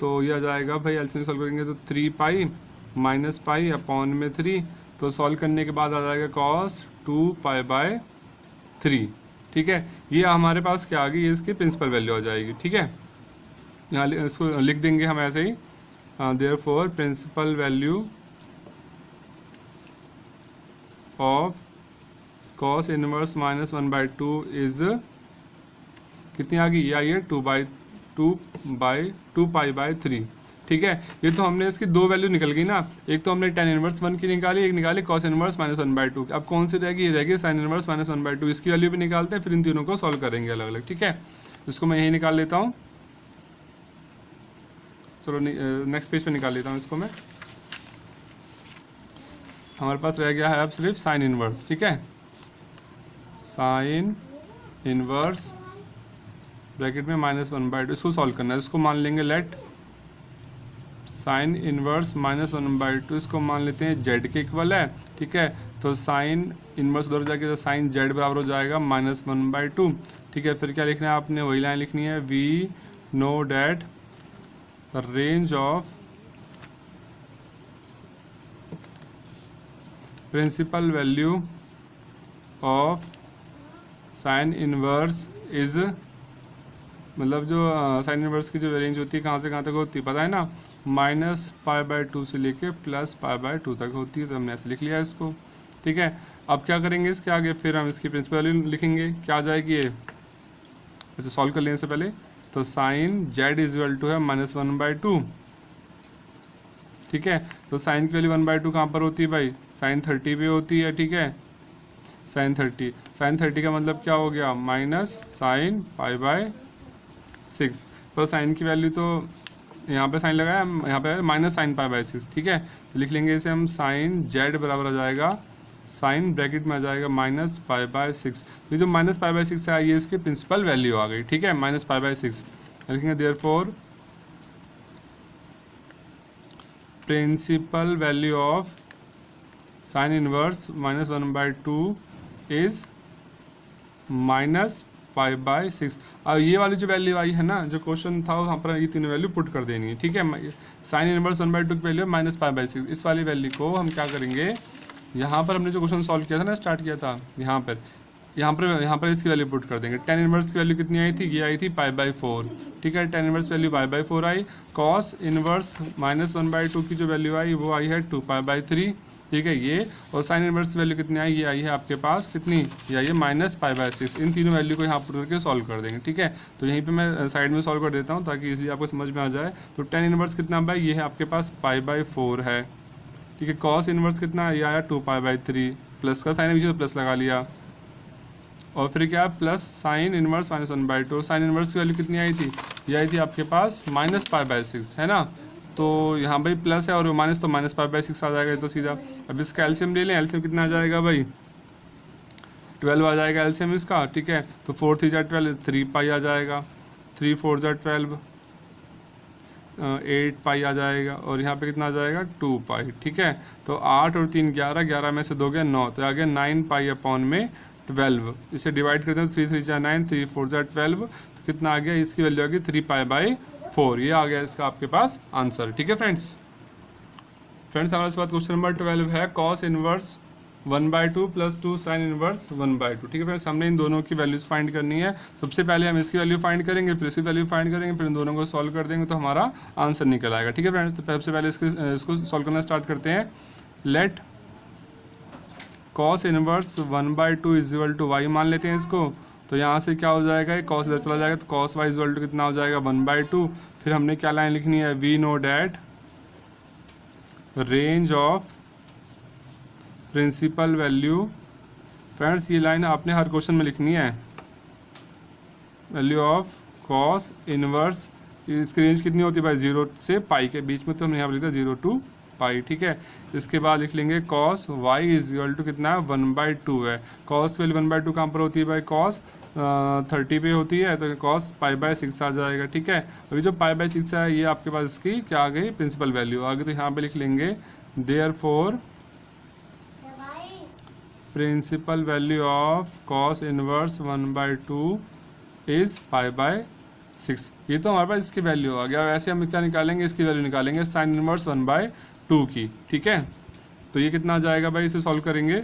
तो ये आ जाएगा भाई, एलसीएम सॉल्व करेंगे तो 3π माइनस π अपॉन में 3। तो सॉल्व करने के बाद आ जाएगा cos 2π/3। ठीक है, ये हमारे पास क्या आ गई, ये इसकी प्रिंसिपल वैल्यू आ जाएगी। ठीक है, यहाँ इसको लिख देंगे हम ऐसे ही, therefore principal value of cos inverse -1/2 is कितनी आ गई, ये आई है 2π/3। ठीक है, ये तो हमने इसकी दो वैल्यू निकल गई ना, एक तो हमने tan इनवर्स 1 की निकाली, एक निकाली cos इनवर्स -1/2। अब कौन सी रहेगी, ये रहेगी sin इनवर्स -1/2। इसकी वैल्यू भी निकालते हैं, फिर इन तीनों को सॉल्व करेंगे अलग अलग। ठीक है, इसको मैं यही निकाल लेता हूँ। चलो नेक्स्ट पेज पे निकाल लेता हूँ इसको मैं। हमारे पास रह गया है अब सिर्फ साइन इनवर्स। ठीक है, साइन इनवर्स ब्रैकेट में -1/2, इसको सॉल्व करना है। इसको मान लेंगे लेट साइन इनवर्स -1/2, इसको मान लेते हैं z के इक्वल है। ठीक है, तो साइन इनवर्स उधर जाके तो साइन z बराबर हो जाएगा -1/2। ठीक है, फिर क्या लिखना है आपने, वही लाइन लिखनी है, we know that range of principal value of sine inverse is, मतलब जो साइन इनवर्स की जो रेंज होती है कहाँ से कहाँ तक होती है पता है ना, -π/2 से लेके +π/2 तक होती है। तो हमने ऐसे लिख लिया इसको। ठीक है, अब क्या करेंगे इसके आगे, फिर हम इसकी प्रिंसिपल वैल्यू लिखेंगे। क्या आ जाएगी ये, अच्छा सॉल्व कर लेने से पहले, तो sine z is equal to है -1/2। ठीक है, तो साइन की वैल्यू 1/2 कहाँ पर होती है भाई, साइन 30 पे होती है। ठीक है, साइन 30, साइन 30 का मतलब क्या हो गया माइनस साइन π/6, पर साइन की वैल्यू तो यहाँ पे साइन लगाया, यहाँ पे माइनस साइन π/6, ठीक है। तो लिख लेंगे इसे हम साइन जेड बराबर आ जाएगा, साइन ब्रैकेट में आ जाएगा माइनस π/6। ये जो माइनस π/6 आई है इसकी प्रिंसिपल वैल्यू आ गई, ठीक है, माइनस π/6। लिखेंगे therefore principal value of sine inverse -1/2 is minus π/6। अब ये वाली जो वैल्यू आई है ना, जो क्वेश्चन था वहाँ पर ये तीनों वैल्यू पुट कर देनी है, ठीक है। साइन इनवर्स 1/2 की वैल्यू है माइनस π/6। इस वाली वैल्यू को हम क्या करेंगे, यहाँ पर हमने जो क्वेश्चन सॉल्व किया था ना, स्टार्ट किया था, यहाँ पर इसकी वैल्यू पुट कर देंगे। टेन इनवर्स की वैल्यू कितनी आई थी, ये आई थी π/4, ठीक है। टेन इनवर्स वैल्यू π/4 आई। कॉस इनवर्स -1/2 की जो वैल्यू आई वो आई है 2π/3, ठीक है ये। और साइन इनवर्स वैल्यू कितनी आई, ये आई है आपके पास कितनी, ये आई है माइनस π/6। इन तीनों वैल्यू को यहाँ पुट करके सॉल्व कर देंगे, ठीक है। तो यहीं पे मैं साइड में सॉल्व कर देता हूँ ताकि इजीली आपको समझ में आ जाए। तो टेन इनवर्स कितना भाई, ये है आपके पास π/4 है, ठीक है। कॉस इनवर्स कितना, ये आया 2π/3, प्लस का साइन पीछे तो प्लस लगा लिया, और फिर क्या plus sign inverse -1/2। Sine inverse की वैल्यू कितनी आई थी, ये आई थी आपके पास माइनस π/6, है ना। तो यहाँ भाई प्लस है और माइनस, तो माइनस π/6 आ जाएगा तो सीधा। अब इसका एलसीएम ले लें, एलसीएम कितना आ जाएगा भाई, 12 आ जाएगा एलसीएम इसका, ठीक है। तो 4 3 12, 3π आ जाएगा, 3 4 12, 8π आ जाएगा, और यहाँ पे कितना आ जाएगा 2π, ठीक है। तो 8 और 3 11, 11 में से 2 गया 9, तो आ गया 9π/12। इसे डिवाइड करते हैं, 3 3 9, 3 4 12, तो कितना आ गया, इसकी वैल्यू आ गई 3π/4। ये आ गया इसका आपके पास आंसर, ठीक है फ्रेंड्स। हमारे पास क्वेश्चन नंबर 12 है कॉस इनवर्स 1/2 + 2 साइन इनवर्स 1/2, ठीक है फ्रेंड्स। हमने इन दोनों की वैल्यूज फाइंड करनी है। सबसे पहले हम इसकी वैल्यू फाइंड करेंगे, फिर इसकी वैल्यू फाइंड करेंगे, फिर इन दोनों को सॉल्व कर देंगे तो हमारा आंसर निकल आएगा, ठीक है फ्रेंड्स। तो सबसे पहले इसको सॉल्व करना स्टार्ट करते हैं। लेट कॉस इनवर्स 1/2 = y मान लेते हैं इसको। तो यहाँ से क्या हो जाएगा, कॉस इधर चला जाएगा, तो कॉस y = कितना हो जाएगा 1/2। फिर हमने क्या लाइन लिखनी है, we know that range of principal value. Friends ये लाइन आपने हर क्वेश्चन में लिखनी है, वैल्यू ऑफ कॉस इनवर्स। इसकी रेंज कितनी होती है भाई, 0 से पाई के बीच में, तो हमने यहाँ पर लिखा 0 to पाई, ठीक है। इसके बाद लिख लेंगे कॉस y = कितना है 1/2 है। कॉस की वैल्यू 1/2 कहाँ पर होती है भाई, कॉस 30 पे होती है, तो कॉस π/6 आ जाएगा, ठीक है। अभी जो π/6 है ये आपके पास इसकी क्या आ गई, प्रिंसिपल वैल्यू आ गई। तो यहाँ पे लिख लेंगे therefore principal value of cos inverse 1/2 is π/6। ये तो हमारे पास इसकी वैल्यू आ गया। वैसे हम क्या निकालेंगे, इसकी वैल्यू निकालेंगे साइन इनवर्स 1/2 की, ठीक है। तो ये कितना आ जाएगा भाई, इसे सॉल्व करेंगे।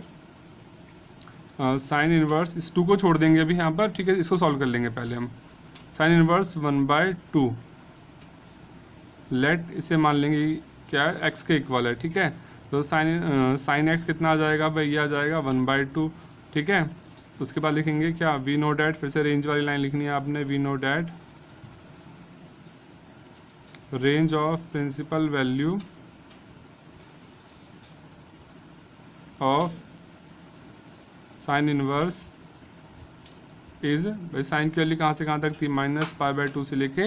साइन इनवर्स, इस 2 को छोड़ देंगे अभी यहाँ पर, ठीक है। इसको सॉल्व कर लेंगे पहले हम। साइन इनवर्स 1/2, लेट इसे मान लेंगे क्या है, x के इक्वल है, ठीक है। तो साइन x कितना आ जाएगा भाई, ये आ जाएगा 1/2, ठीक है। तो उसके बाद लिखेंगे क्या, वी नो डैट, फिर से रेंज वाली लाइन लिखनी है आपने, we know that range of principal value of sine inverse is, भाई साइन की वैल्यू कहाँ से कहाँ तक थी, -π/2 से लेके,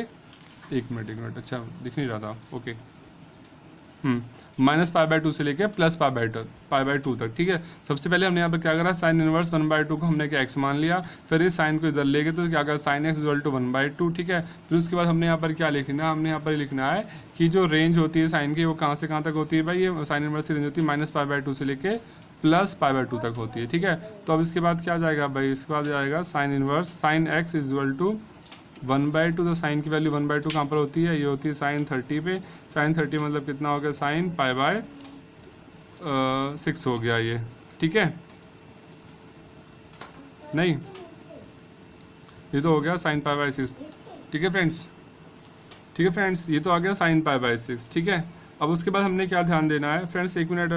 एक मिनट, अच्छा दिख नहीं रहा था, ओके, -π/2 से लेके +π/2 तक, ठीक है। सबसे पहले हमने यहाँ पर क्या करा, साइन इनवर्स 1/2 को हमने क्या x मान लिया, फिर इस साइन को इधर ले गए तो क्या करा, साइन x = 1/2, ठीक है। फिर उसके बाद हमने यहाँ पर क्या लिखना है, हमने यहाँ पर लिखना है कि जो रेंज होती है साइन की वो कहाँ से कहाँ तक होती है भाई, ये साइन इनवर्स की रेंज होती है -π/2 से लेके +π/2 तक होती है, ठीक है। तो अब इसके बाद क्या जाएगा भाई, इसके बाद जाएगा साइन इनवर्स साइन x = 1/2। तो साइन की वैल्यू 1/2 कहाँ पर होती है, ये होती है साइन 30 पे। साइन 30 मतलब कितना हो गया, साइन π/6 हो गया ये, ठीक है। नहीं, ये तो हो गया साइन π/6, ठीक है फ्रेंड्स, ये तो आ गया साइन π/6, ठीक है। अब उसके बाद हमने क्या ध्यान देना है फ्रेंड्स, एक मिनट,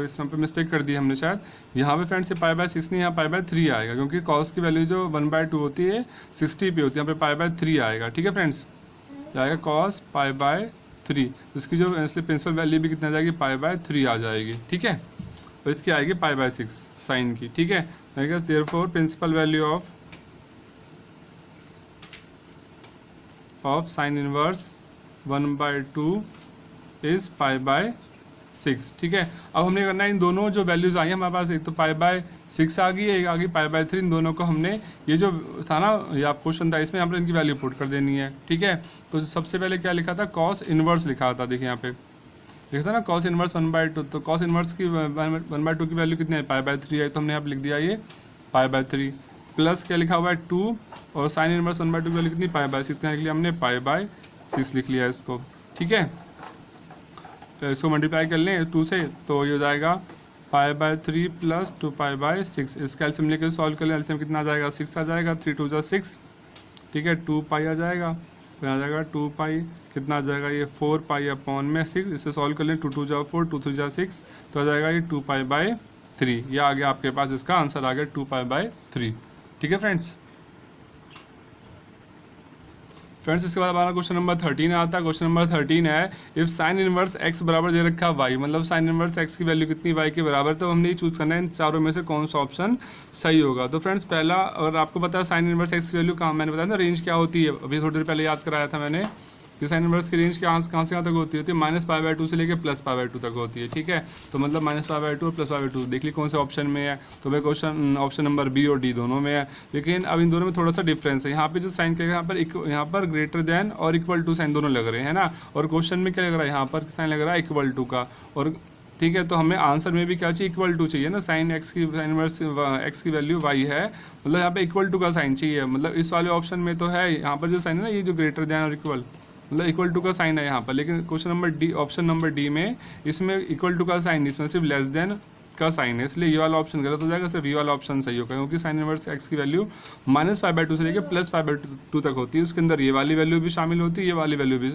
इसमें पे मिस्टेक कर दी हमने शायद। यहाँ पे फ्रेंड्स ये π/6 नहीं, यहाँ π/3 आएगा, क्योंकि कॉस की वैल्यू जो 1/2 होती है 60 पे होती है, यहाँ पे π/3 आएगा, ठीक है फ्रेंड्स। आएगा कॉस π/3, इसकी जो इसलिए प्रिंसिपल वैल्यू भी कितना आ जाएगी, π/3 आ जाएगी, ठीक है। और इसकी आएगी π/6 साइन की, ठीक है। I guess therefore principal value of sine inverse 1/2 is π/6। ठीक है, अब हमने करना है इन दोनों जो वैल्यूज आई हैं हमारे पास, एक तो π/6 आ गई है, एक आ गई π/3, इन दोनों को हमने ये जो था ना ये आप क्वेश्चन था इसमें यहाँ पर इनकी वैल्यू पुट कर देनी है। ठीक है, तो सबसे पहले क्या लिखा था, कॉस इनवर्स लिखा था, देखिए यहाँ पे लिखा था ना कॉस इनवर्स 1/2, तो कॉस इनवर्स की 1/2 की वैल्यू कितनी है, π/3 है, तो हमने यहाँ पे लिख दिया ये π/3, प्लस क्या लिखा हुआ है 2, और साइन इनवर्स 1/2 की वैल्यू कितनी, π/6, यहाँ के लिए हमने π/6 लिख लिया इसको। ठीक है, तो इसको मल्टीप्लाई कर लें 2 से, तो ये हो जाएगा π/3 प्लस 2π/6। इसका एलसीएम लेकर सॉल्व कर लें, एलसीएम कितना आ जाएगा, 6 आ जाएगा, 3 2 6। ठीक है, 2π आ जाएगा, फिर आ जाएगा 2π, कितना आ जाएगा ये 4π/6। इसे सॉल्व कर लें, 2 2 4, 2 3 6, तो आ जाएगा ये 2π/3। ये आ गया आपके पास, इसका आंसर आ गया 2π/3। ठीक है फ्रेंड्स, इसके बाद हमारा क्वेश्चन नंबर 13 आता है। क्वेश्चन नंबर 13 है, इफ साइन इनवर्स x बराबर दे रखा है y, मतलब साइन इनवर्स x की वैल्यू कितनी y के बराबर, तो हमने ये चूज करना है इन चारों में से कौन सा ऑप्शन सही होगा। तो फ्रेंड्स पहला, और आपको पता है साइन इनवर्स x की वैल्यू कहाँ, मैंने बताया ना रेंज क्या होती है, अभी थोड़ी देर पहले याद कराया था मैंने कि साइन इनवर्स की रेंज कहाँ से कहाँ तक होती है, -π/2 से लेकर +π/2 तक होती है। ठीक है, तो मतलब -π/2 और +π/2 देख ली कौन से ऑप्शन में है, तो भाई क्वेश्चन ऑप्शन नंबर बी और डी दोनों में है। लेकिन अब इन दोनों में थोड़ा सा डिफरेंस है, यहाँ पे जो साइन क्या है, यहाँ पर ग्रेटर देन और इक्वल टू साइन दोनों लग रहे हैं ना, और क्वेश्चन में क्या लग रहा है, यहाँ पर साइन लग रहा है इक्वल टू का। और ठीक है, तो हमें आंसर में भी क्या चाहिए, इक्वल टू चाहिए ना, साइन इनवर्स एक्स की वैल्यू y है, मतलब यहाँ पे इक्वल टू का साइन चाहिए। मतलब इस वाले ऑप्शन में तो है, यहाँ पर जो साइन है ना, ये जो ग्रेटर देन और इक्वल, मतलब इक्वल टू का साइन है यहाँ पर, लेकिन question number D, option number D में इसमें इक्वल टू का साइन, इसमें सिर्फ लेस देन का साइन है, इसलिए ये वाला ऑप्शन गलत हो जाएगा, सिर्फ ये वाला ऑप्शन सही होगा, क्योंकि साइन इनवर्स एक्स की वैल्यू -π/2 से लेकर +π/2 तक होती है, उसके अंदर ये वाली वैल्यू भी शामिल होती है, ये वाली वैल्यू भी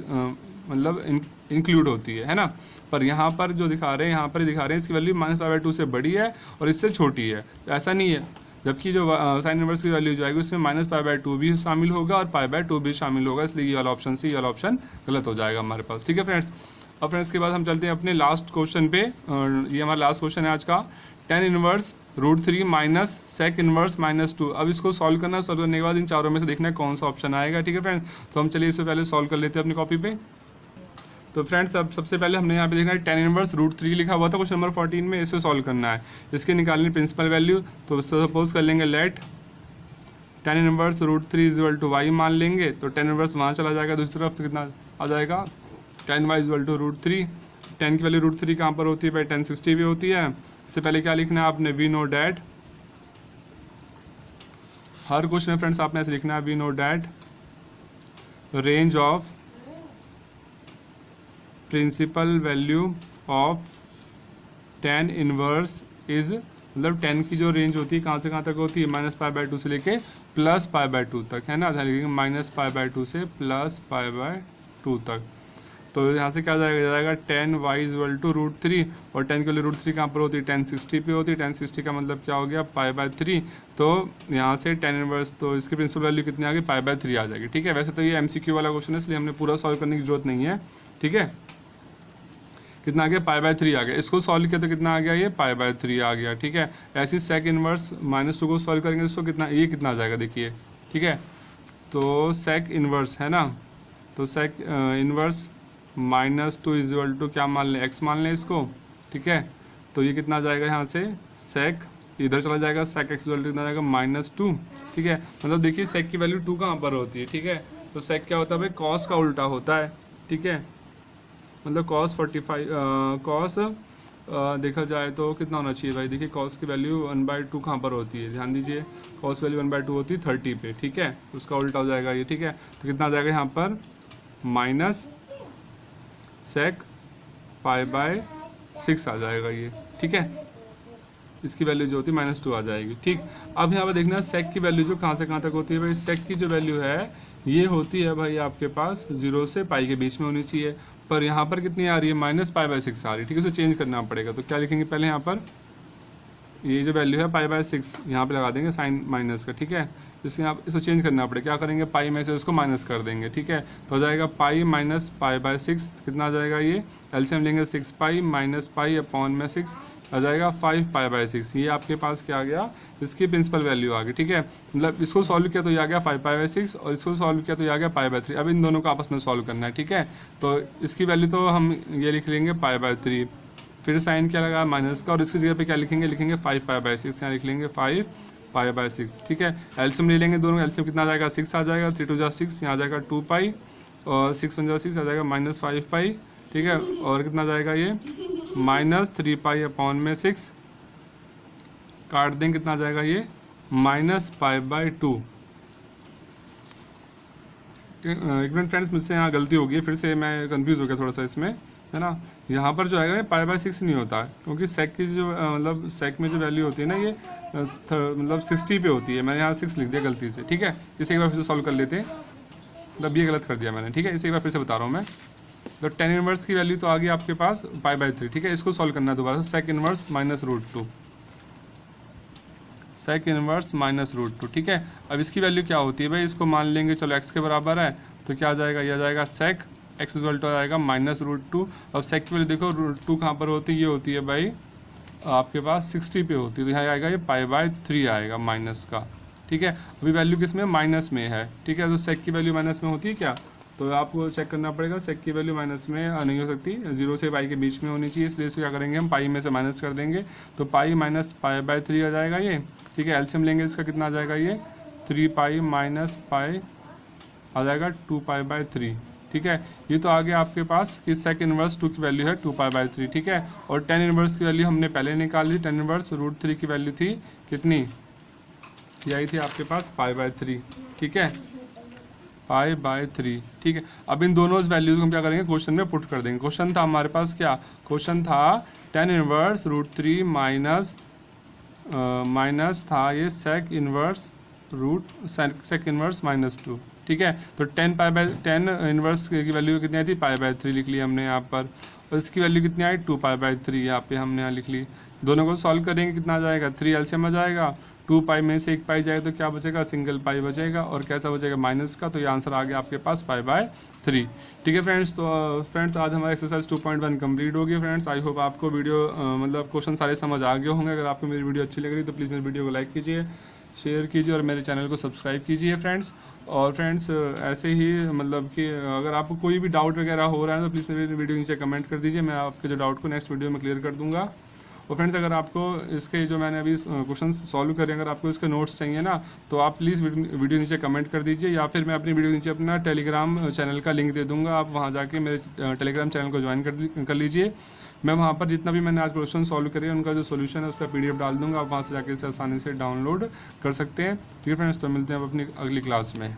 मतलब इंक्लूड होती है ना। पर यहाँ पर जो दिखा रहे हैं, यहाँ पर दिखा रहे हैं इसकी वैल्यू -π/2 से बड़ी है और इससे छोटी है, तो ऐसा नहीं है, जबकि जो साइन इनवर्स की वैल्यू जो आएगी उसमें -π/2 भी शामिल होगा और π/2 भी शामिल होगा, इसलिए ये वाला ऑप्शन से ये वाला ऑप्शन गलत हो जाएगा हमारे पास। ठीक है फ्रेंड्स, अब फ्रेंड्स के बाद हम चलते हैं अपने लास्ट क्वेश्चन पे, ये हमारा लास्ट क्वेश्चन है आज का, tan inverse √3 minus sec inverse -2। अब इसको सॉल्व करना है, सॉल्व करने के बाद इन चारों में से देखना है कौन सा ऑप्शन आएगा। ठीक है फ्रेंड्स, तो हम चलिए इससे पहले सॉल्व कर लेते हैं अपनी कॉपी पे। तो फ्रेंड्स अब सबसे पहले हमने यहाँ पे देखना है tan इनवर्स √3 लिखा हुआ था क्वेश्चन नंबर 14 में, इसे सॉल्व करना है, इसके निकालनी प्रिंसिपल वैल्यू। तो सपोज कर लेंगे लेट tan इनवर्स √3 = y मान लेंगे, तो tan इनवर्स वहाँ चला जाएगा दूसरी तरफ, तो कितना आ जाएगा tan y = √3। tan की वैल्यू √3 कहाँ पर होती है भाई, tan 60 भी होती है। इससे पहले क्या लिखना है आपने, वी नो डैट, हर क्वेश्चन में फ्रेंड्स आपने ऐसे लिखना है, we know that range of principal value of tan inverse is, मतलब tan की जो रेंज होती है कहाँ से कहाँ तक होती है, -π/2 से लेके +π/2 तक, है ना, -π/2 से +π/2 तक। तो यहाँ से क्या जाएगा tan y = √3, और tan के लिए √3 कहाँ पर होती है, tan 60 पे होती है, tan 60 का मतलब क्या हो गया, π/3। तो यहाँ से tan इनवर्स, तो इसकी प्रिंसिपल वैल्यू कितनी आ गई, π/3 आ जाएगी। ठीक है, वैसे तो ये MCQ वाला क्वेश्चन है, इसलिए हमने पूरा सॉल्व करने की जरूरत नहीं है। ठीक है, कितना आ गया, π/3 आ गया, इसको सॉल्व किया तो कितना आ गया, ये π/3 आ गया। ठीक है, ऐसी sec इनवर्स -2 को सॉल्व करेंगे तो कितना, ये कितना आ जाएगा देखिए। ठीक है, तो sec इनवर्स है ना, तो sec इनवर्स -2 = क्या मान लें, x मान लें इसको। ठीक है, तो ये कितना आ जाएगा, यहाँ से sec इधर चला जाएगा, sec x = कितना आ जाएगा, -2। ठीक है, मतलब देखिए sec की वैल्यू 2 कहाँ पर होती है। ठीक है, तो sec क्या होता है भाई, cos का उल्टा होता है। ठीक है, मतलब cos 45 cos देखा जाए तो कितना होना चाहिए भाई, देखिए cos की वैल्यू 1/2 कहाँ पर होती है, ध्यान दीजिए, cos वैल्यू 1/2 होती है 30 पे। ठीक है, उसका उल्टा हो जाएगा ये। ठीक है, तो कितना आ जाएगा यहाँ पर, -sec π/6 आ जाएगा ये। ठीक है, इसकी वैल्यू जो होती है -2 आ जाएगी। ठीक, अब यहाँ पर देखना sec की वैल्यू जो कहाँ से कहाँ तक होती है भाई, sec की जो वैल्यू है ये होती है भाई आपके पास 0 से π के बीच में होनी चाहिए, पर यहाँ पर कितनी आ रही है, -π/6 आ रही है। ठीक है, उसे चेंज करना पड़ेगा, तो क्या लिखेंगे पहले यहाँ पर, ये जो वैल्यू है पाई/6 यहाँ पे लगा देंगे साइन माइनस का, ठीक है। इसके आप इसको चेंज करना पड़े, क्या करेंगे, पाई में से उसको माइनस कर देंगे, ठीक है। तो हो जाएगा पाई माइनस पाई/6, कितना आ जाएगा ये, एलसीएम लेंगे 6 पाई माइनस पाई अपॉन में 6 आ जाएगा 5 पाई/6। ये आपके पास क्या आ गया, इसकी प्रिंसिपल वैल्यू आ गई, ठीक है। मतलब इसको सॉल्व किया तो ये आ गया 5 पाई/6 और इसको सॉल्व किया तो ये आ गया पाई/3। अब इन दोनों को आपस में सॉल्व करना है, ठीक है। तो इसकी वैल्यू तो हम ये लिख लेंगे पाई/3, फिर साइन क्या लगा माइनस का, और इसकी जगह पे क्या लिखेंगे, लिखेंगे 5 पाई/6, यहाँ लिख लेंगे 5 पाई/6, ठीक है। एलसीएम ले लेंगे दोनों, एलसीएम कितना आ जाएगा, 6 आ जाएगा, 3 2 6, यहाँ आ जाएगा 2 पाई और 6 1 6 आ जाएगा -5 पाई, ठीक है। और कितना जाएगा ये -3 पाई अपॉन में 6, काट देंगे, कितना आ जाएगा ये -पाई/2। एक मिनट फ्रेंड्स, मुझसे यहाँ गलती हो गई, फिर से मैं कंफ्यूज हो गया थोड़ा सा इसमें, है ना। यहाँ पर जो है पाई/6 नहीं होता है, क्योंकि सेक की जो मतलब सेक में जो वैल्यू होती है ना, ये मतलब 60 पे होती है। मैंने यहाँ 6 लिख दिया गलती से, ठीक है। इसे एक बार फिर से सॉल्व कर लेते हैं, मतलब ये गलत कर दिया मैंने, ठीक है। इसे एक बार फिर से बता रहा हूँ मैं। तो tan इनवर्स की वैल्यू तो आ गई आपके पास पाई/3, ठीक है। इसको सॉल्व करना है दोबारा, sec inverse minus √2, sec inverse minus √2, ठीक है। अब इसकी वैल्यू क्या होती है भाई, इसको मान लेंगे चलो x के बराबर है, तो क्या आ जाएगा, ये आ जाएगा सेक x इक्वल टू आ जाएगा -√2। अब सेक की वैल्यू देखो √2 कहाँ पर होती है, ये होती है भाई आपके पास 60 पे होती है, तो यहाँ आएगा ये पाई/3 आएगा माइनस का, ठीक है। अभी वैल्यू किस में, माइनस में है, ठीक है। तो सेक की वैल्यू माइनस में होती है क्या, तो आपको चेक करना पड़ेगा। सेक की वैल्यू माइनस में नहीं हो सकती, 0 से पाई के बीच में होनी चाहिए, इसलिए इसको क्या करेंगे हम पाई में से माइनस कर देंगे, तो पाई माइनस पाई/3 आ जाएगा ये, ठीक है। एलसीएम लेंगे इसका, कितना आ जाएगा ये 3 पाई माइनस पाई आ जाएगा 2 पाई/3, ठीक है। ये तो आ गया आपके पास कि सेक इनवर्स 2 की वैल्यू है 2 पाई/3, ठीक है। और tan इनवर्स की वैल्यू हमने पहले निकाल ली, tan इनवर्स √3 की वैल्यू थी कितनी, ये आई थी आपके पास पाई/3, ठीक है, पाई/3, ठीक है। अब इन दोनों वैल्यूज को हम क्या करेंगे, क्वेश्चन में पुट कर देंगे। क्वेश्चन था हमारे पास क्या, क्वेश्चन था tan इनवर्स √3 माइनस था ये सेक इनवर्स -2, ठीक है। तो tan इनवर्स की वैल्यू कितनी आई थी, पाई/3 लिख ली हमने यहाँ पर, और इसकी वैल्यू कितनी आई 2 पाई/3 यहाँ पे हमने यहाँ लिख ली। दोनों को सॉल्व करेंगे, कितना आ जाएगा, 3 एलसीएम आ जाएगा, 2 पाई में से 1 पाई जाएगा तो क्या बचेगा, सिंगल पाई बचेगा, और कैसा बचेगा, माइनस का। तो ये आंसर आ गया आपके पास पाई/3, ठीक है फ्रेंड्स। तो फ्रेंड्स आज हमारा एक्सरसाइज 2.1 कंप्लीट हो गया फ्रेंड्स। आई होप आपको वीडियो मतलब क्वेश्चन सारे समझ आ गए होंगे। अगर आपको मेरी वीडियो अच्छी लग रही तो प्लीज़ मेरी वीडियो को लाइक कीजिए, शेयर कीजिए और मेरे चैनल को सब्सक्राइब कीजिए फ्रेंड्स। और फ्रेंड्स ऐसे ही मतलब कि अगर आपको कोई भी डाउट वगैरह हो रहा है तो प्लीज़ मेरी वीडियो नीचे कमेंट कर दीजिए, मैं आपके जो डाउट को नेक्स्ट वीडियो में क्लियर कर दूंगा। और फ्रेंड्स अगर आपको इसके जो मैंने अभी क्वेश्चन सॉल्व करे, अगर आपको इसके नोट्स चाहिए ना, तो आप प्लीज़ वीडियो नीचे कमेंट कर दीजिए, या फिर मैं अपनी वीडियो नीचे अपना टेलीग्राम चैनल का लिंक दे दूंगा, आप वहाँ जाके मेरे टेलीग्राम चैनल को ज्वाइन कर लीजिए। मैं वहाँ पर जितना भी मैंने आज क्वेश्चन सॉल्व करे उनका जो सोल्यूशन है उसका PDF डाल दूँगा, आप वहाँ से जाके इसे आसानी से डाउनलोड कर सकते हैं, ठीक है फ्रेंड्स। तो मिलते हैं अब अपनी अगली क्लास में।